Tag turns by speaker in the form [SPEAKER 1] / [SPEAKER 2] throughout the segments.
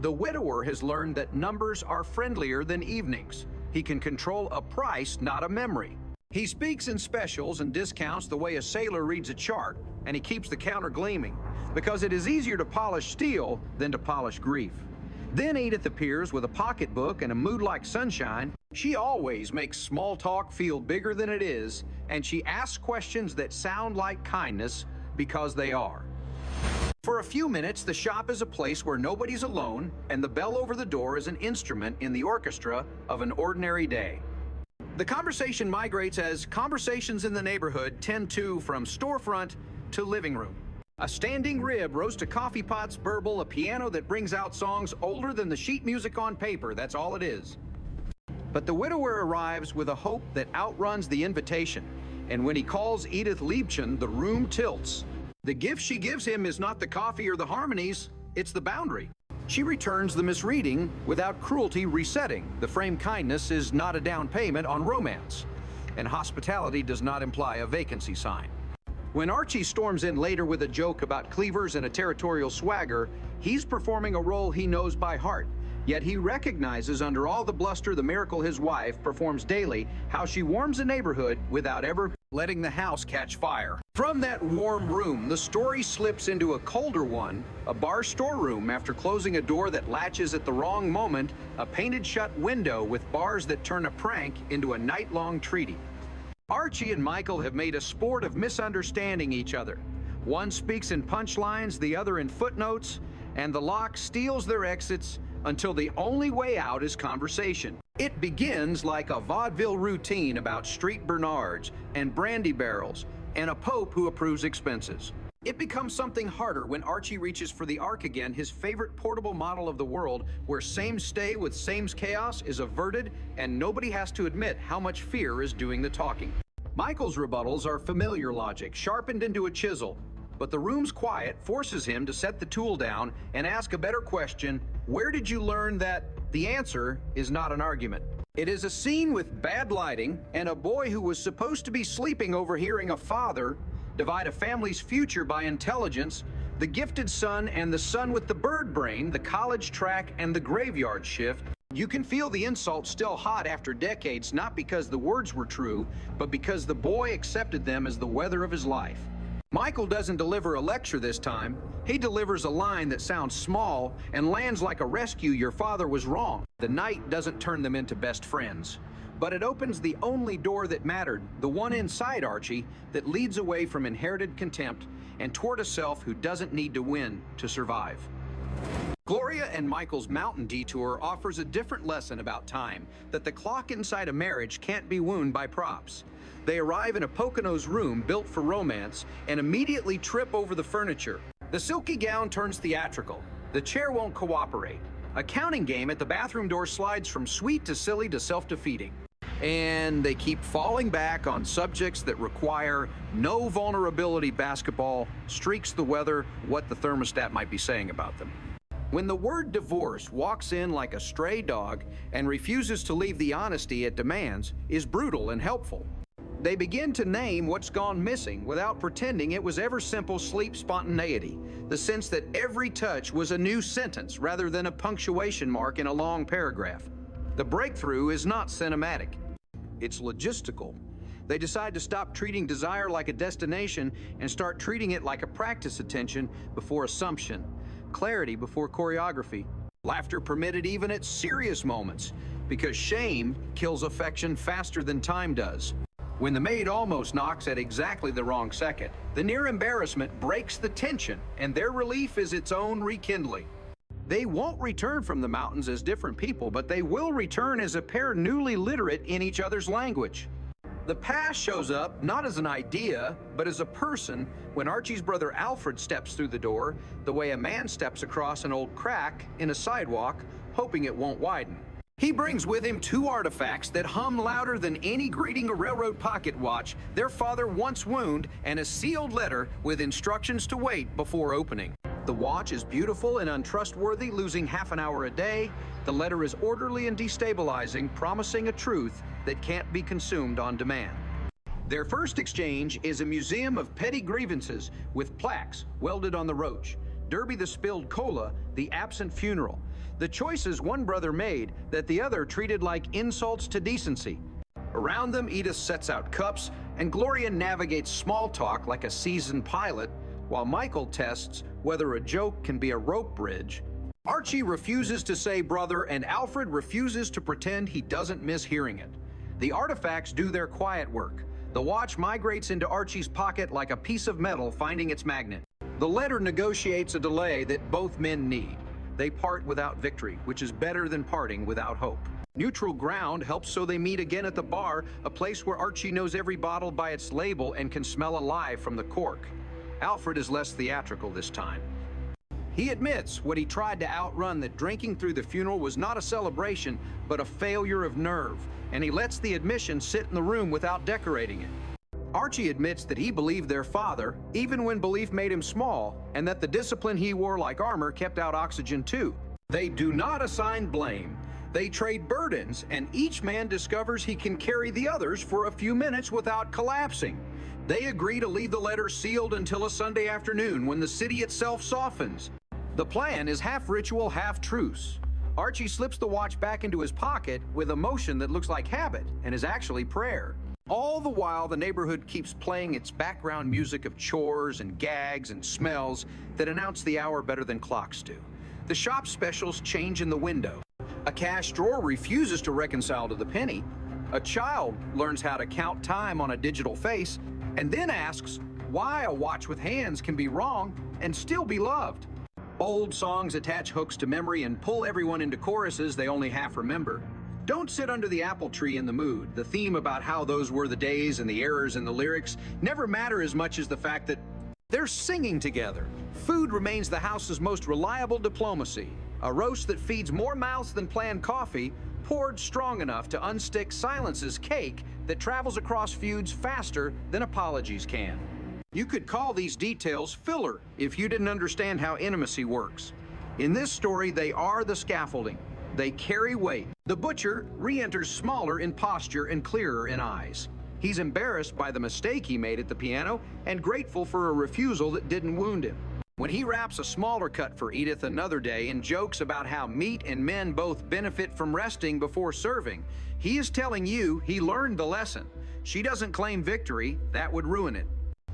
[SPEAKER 1] The widower has learned that numbers are friendlier than evenings. He can control a price, not a memory. He speaks in specials and discounts the way a sailor reads a chart, and he keeps the counter gleaming, because it is easier to polish steel than to polish grief. Then Edith appears with a pocketbook and a mood like sunshine. She always makes small talk feel bigger than it is, and she asks questions that sound like kindness because they are. For a few minutes, the shop is a place where nobody's alone, and the bell over the door is an instrument in the orchestra of an ordinary day. The conversation migrates as conversations in the neighborhood tend to from storefront to living room. A standing rib rose to coffee pots, burble, a piano that brings out songs older than the sheet music on paper, that's all it is. But the widower arrives with a hope that outruns the invitation, and when he calls Edith Liebchen, the room tilts. The gift she gives him is not the coffee or the harmonies, it's the boundary. She returns the misreading without cruelty resetting. The framed kindness is not a down payment on romance, and hospitality does not imply a vacancy sign. When Archie storms in later with a joke about cleavers and a territorial swagger, he's performing a role he knows by heart. Yet he recognizes under all the bluster the miracle his wife performs daily, how she warms a neighborhood without ever letting the house catch fire. From that warm room, the story slips into a colder one, a bar storeroom after closing a door that latches at the wrong moment, a painted shut window with bars that turn a prank into a night-long treaty. Archie and Michael have made a sport of misunderstanding each other. One speaks in punchlines, the other in footnotes, and the lock steals their exits until the only way out is conversation. It begins like a vaudeville routine about street Bernards and brandy barrels and a pope who approves expenses. It becomes something harder when Archie reaches for the Ark again, his favorite portable model of the world, where same stay with same's chaos is averted and nobody has to admit how much fear is doing the talking. Michael's rebuttals are familiar logic, sharpened into a chisel, but the room's quiet forces him to set the tool down and ask a better question: where did you learn that? The answer is not an argument. It is a scene with bad lighting and a boy who was supposed to be sleeping overhearing a father divide a family's future by intelligence, the gifted son and the son with the bird brain, the college track and the graveyard shift. You can feel the insult still hot after decades, not because the words were true, but because the boy accepted them as the weather of his life. Michael doesn't deliver a lecture this time. He delivers a line that sounds small and lands like a rescue. Your father was wrong. The night doesn't turn them into best friends, but it opens the only door that mattered, the one inside Archie that leads away from inherited contempt and toward a self who doesn't need to win to survive. Gloria and Michael's mountain detour offers a different lesson about time, that the clock inside a marriage can't be wound by props. They arrive in a Poconos room built for romance and immediately trip over the furniture. The silky gown turns theatrical. The chair won't cooperate. A counting game at the bathroom door slides from sweet to silly to self-defeating. And they keep falling back on subjects that require no vulnerability. Basketball, streaks the weather, what the thermostat might be saying about them. When the word divorce walks in like a stray dog and refuses to leave the honesty it demands, is brutal and helpful. They begin to name what's gone missing without pretending it was ever simple sleep spontaneity, the sense that every touch was a new sentence rather than a punctuation mark in a long paragraph. The breakthrough is not cinematic, it's logistical. They decide to stop treating desire like a destination and start treating it like a practice attention before assumption, clarity before choreography. Laughter permitted even at serious moments, because shame kills affection faster than time does. When the maid almost knocks at exactly the wrong second, the near embarrassment breaks the tension, and their relief is its own rekindling. They won't return from the mountains as different people, but they will return as a pair newly literate in each other's language. The past shows up not as an idea, but as a person when Archie's brother Alfred steps through the door, the way a man steps across an old crack in a sidewalk, hoping it won't widen. He brings with him two artifacts that hum louder than any greeting a railroad pocket watch, their father once wound, and a sealed letter with instructions to wait before opening. The watch is beautiful and untrustworthy, losing half an hour a day. The letter is orderly and destabilizing, promising a truth that can't be consumed on demand. Their first exchange is a museum of petty grievances with plaques welded on the roach. Derby the spilled cola, the absent funeral. The choices one brother made that the other treated like insults to decency. Around them, Edith sets out cups, and Gloria navigates small talk like a seasoned pilot, while Michael tests whether a joke can be a rope bridge. Archie refuses to say brother, and Alfred refuses to pretend he doesn't miss hearing it. The artifacts do their quiet work. The watch migrates into Archie's pocket like a piece of metal finding its magnet. The letter negotiates a delay that both men need. They part without victory, which is better than parting without hope. Neutral ground helps, so they meet again at the bar, a place where Archie knows every bottle by its label and can smell a lie from the cork. Alfred is less theatrical this time. He admits when he tried to outrun that drinking through the funeral was not a celebration, but a failure of nerve, and he lets the admission sit in the room without decorating it. Archie admits that he believed their father, even when belief made him small, and that the discipline he wore like armor kept out oxygen too. They do not assign blame. They trade burdens, and each man discovers he can carry the others for a few minutes without collapsing. They agree to leave the letter sealed until a Sunday afternoon when the city itself softens. The plan is half ritual, half truce. Archie slips the watch back into his pocket with a motion that looks like habit and is actually prayer. All the while, the neighborhood keeps playing its background music of chores and gags and smells that announce the hour better than clocks do. The shop specials change in the window. A cash drawer refuses to reconcile to the penny. A child learns how to count time on a digital face and then asks why a watch with hands can be wrong and still be loved. Old songs attach hooks to memory and pull everyone into choruses they only half remember. Don't sit under the apple tree in the mood. The theme about how those were the days and the errors in the lyrics never matter as much as the fact that they're singing together. Food remains the house's most reliable diplomacy. A roast that feeds more mouths than planned coffee, poured strong enough to unstick silence's cake that travels across feuds faster than apologies can. You could call these details filler if you didn't understand how intimacy works. In this story, they are the scaffolding. They carry weight. The butcher re-enters smaller in posture and clearer in eyes. He's embarrassed by the mistake he made at the piano and grateful for a refusal that didn't wound him. When he wraps a smaller cut for Edith another day and jokes about how meat and men both benefit from resting before serving, he is telling you he learned the lesson. She doesn't claim victory, that would ruin it.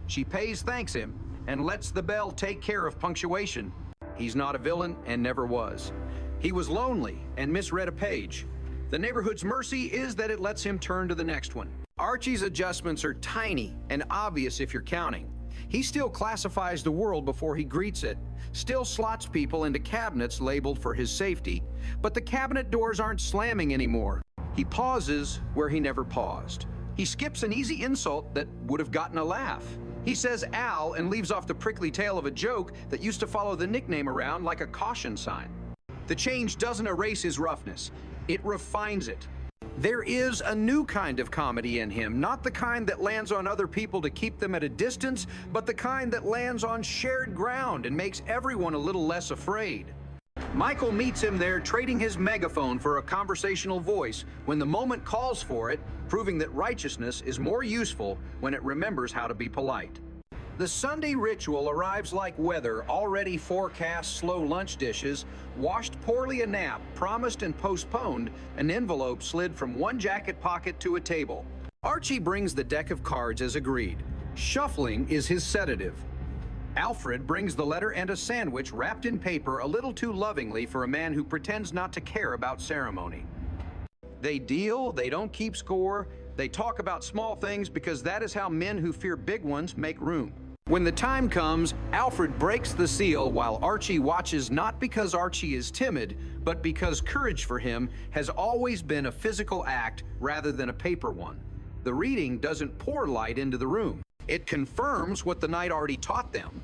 [SPEAKER 1] She thanks him and lets the bell take care of punctuation. He's not a villain and never was. He was lonely and misread a page. The neighborhood's mercy is that it lets him turn to the next one. Archie's adjustments are tiny and obvious if you're counting. He still classifies the world before he greets it, still slots people into cabinets labeled for his safety, but the cabinet doors aren't slamming anymore. He pauses where he never paused. He skips an easy insult that would have gotten a laugh. He says Al and leaves off the prickly tail of a joke that used to follow the nickname around like a caution sign. The change doesn't erase his roughness, it refines it. There is a new kind of comedy in him, not the kind that lands on other people to keep them at a distance, but the kind that lands on shared ground and makes everyone a little less afraid. Michael meets him there, trading his megaphone for a conversational voice when the moment calls for it, proving that righteousness is more useful when it remembers how to be polite. The Sunday ritual arrives like weather, already forecast slow lunch dishes, washed poorly a nap, promised and postponed, an envelope slid from one jacket pocket to a table. Archie brings the deck of cards as agreed. Shuffling is his sedative. Alfred brings the letter and a sandwich wrapped in paper a little too lovingly for a man who pretends not to care about ceremony. They deal, they don't keep score, they talk about small things because that is how men who fear big ones make room. When the time comes, Alfred breaks the seal while Archie watches, not because Archie is timid, but because courage for him has always been a physical act rather than a paper one. The reading doesn't pour light into the room. It confirms what the night already taught them.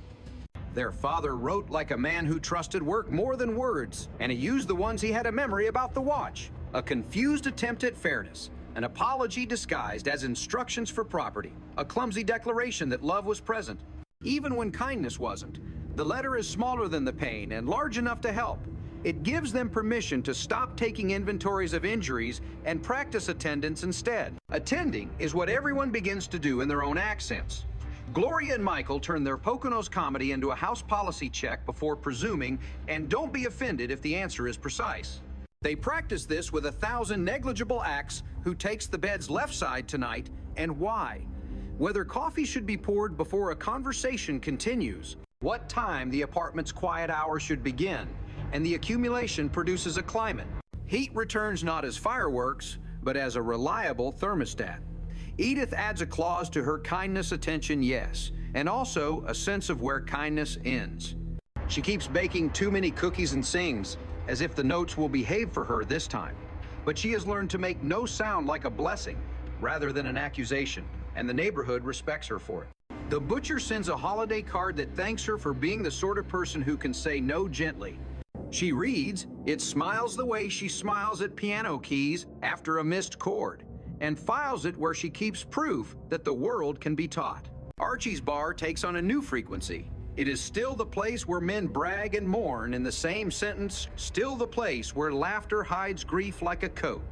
[SPEAKER 1] Their father wrote like a man who trusted work more than words, and he used the ones he had a memory about the watch. A confused attempt at fairness. An apology disguised as instructions for property, a clumsy declaration that love was present, even when kindness wasn't. The letter is smaller than the pain and large enough to help. It gives them permission to stop taking inventories of injuries and practice attendance instead. Attending is what everyone begins to do in their own accents. Gloria and Michael turn their Poconos comedy into a house policy check before presuming, and don't be offended if the answer is precise. They practice this with 1,000 negligible acts: who takes the bed's left side tonight and why, whether coffee should be poured before a conversation continues, what time the apartment's quiet hour should begin, and the accumulation produces a climate. Heat returns not as fireworks, but as a reliable thermostat. Edith adds a clause to her kindness attention yes, and also a sense of where kindness ends. She keeps baking too many cookies and sings, as if the notes will behave for her this time. But she has learned to make no sound like a blessing, rather than an accusation, and the neighborhood respects her for it. The butcher sends a holiday card that thanks her for being the sort of person who can say no gently. She reads, it smiles the way she smiles at piano keys after a missed chord, and files it where she keeps proof that the world can be taught. Archie's bar takes on a new frequency. It is still the place where men brag and mourn in the same sentence, still the place where laughter hides grief like a coat.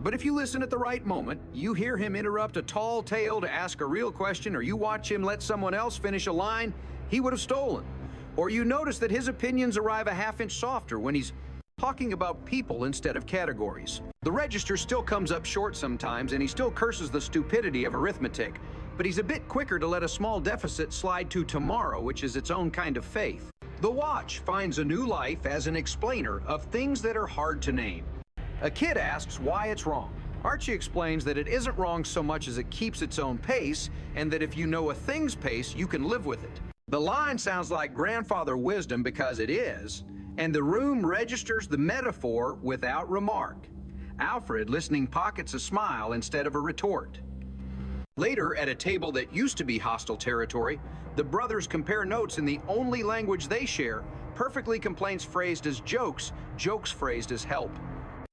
[SPEAKER 1] But if you listen at the right moment, you hear him interrupt a tall tale to ask a real question, or you watch him let someone else finish a line he would have stolen, or you notice that his opinions arrive a half-inch softer when he's talking about people instead of categories. The register still comes up short sometimes, and he still curses the stupidity of arithmetic, but he's a bit quicker to let a small deficit slide to tomorrow, which is its own kind of faith. The watch finds a new life as an explainer of things that are hard to name. A kid asks why it's wrong. Archie explains that it isn't wrong so much as it keeps its own pace, and that if you know a thing's pace, you can live with it. The line sounds like grandfather wisdom because it is, and the room registers the metaphor without remark. Alfred, listening, pockets a smile instead of a retort. Later, at a table that used to be hostile territory, the brothers compare notes in the only language they share: perfectly complaints phrased as jokes, jokes phrased as help.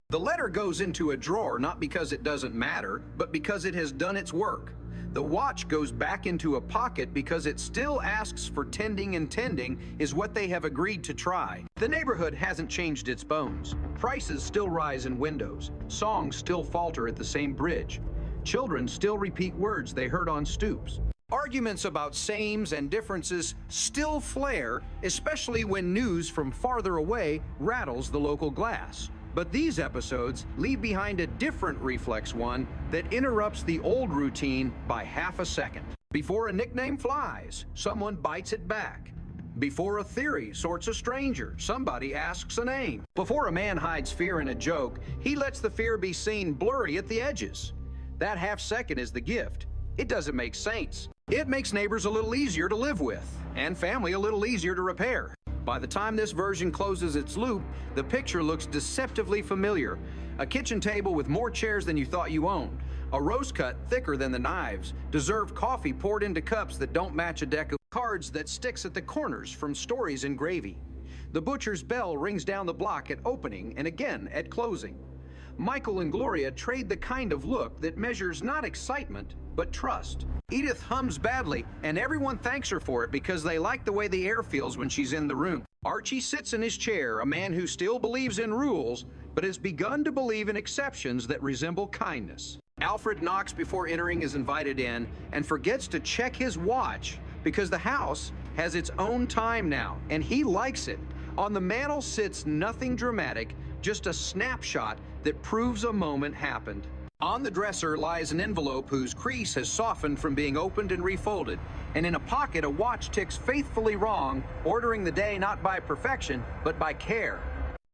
[SPEAKER 1] The letter goes into a drawer not because it doesn't matter, but because it has done its work. The watch goes back into a pocket because it still asks for tending, and tending is what they have agreed to try. The neighborhood hasn't changed its bones. Prices still rise in windows. Songs still falter at the same bridge. Children still repeat words they heard on stoops. Arguments about sames and differences still flare, especially when news from farther away rattles the local glass. But these episodes leave behind a different reflex one that interrupts the old routine by half a second. Before a nickname flies, someone bites it back. Before a theory sorts a stranger, somebody asks a name. Before a man hides fear in a joke, he lets the fear be seen blurry at the edges. That half second is the gift. It doesn't make saints. It makes neighbors a little easier to live with, and family a little easier to repair. By the time this version closes its loop, the picture looks deceptively familiar. A kitchen table with more chairs than you thought you owned. A roast cut thicker than the knives. Deserved coffee poured into cups that don't match a deck of cards that sticks at the corners from stories and gravy. The butcher's bell rings down the block at opening and again at closing. Michael and Gloria trade the kind of look that measures not excitement, but trust. Edith hums badly, and everyone thanks her for it because they like the way the air feels when she's in the room. Archie sits in his chair, a man who still believes in rules, but has begun to believe in exceptions that resemble kindness. Alfred knocks before entering is invited in, and forgets to check his watch because the house has its own time now, and he likes it. On the mantel sits nothing dramatic, just a snapshot that proves a moment happened. On the dresser lies an envelope whose crease has softened from being opened and refolded, and in a pocket a watch ticks faithfully wrong, ordering the day not by perfection, but by care.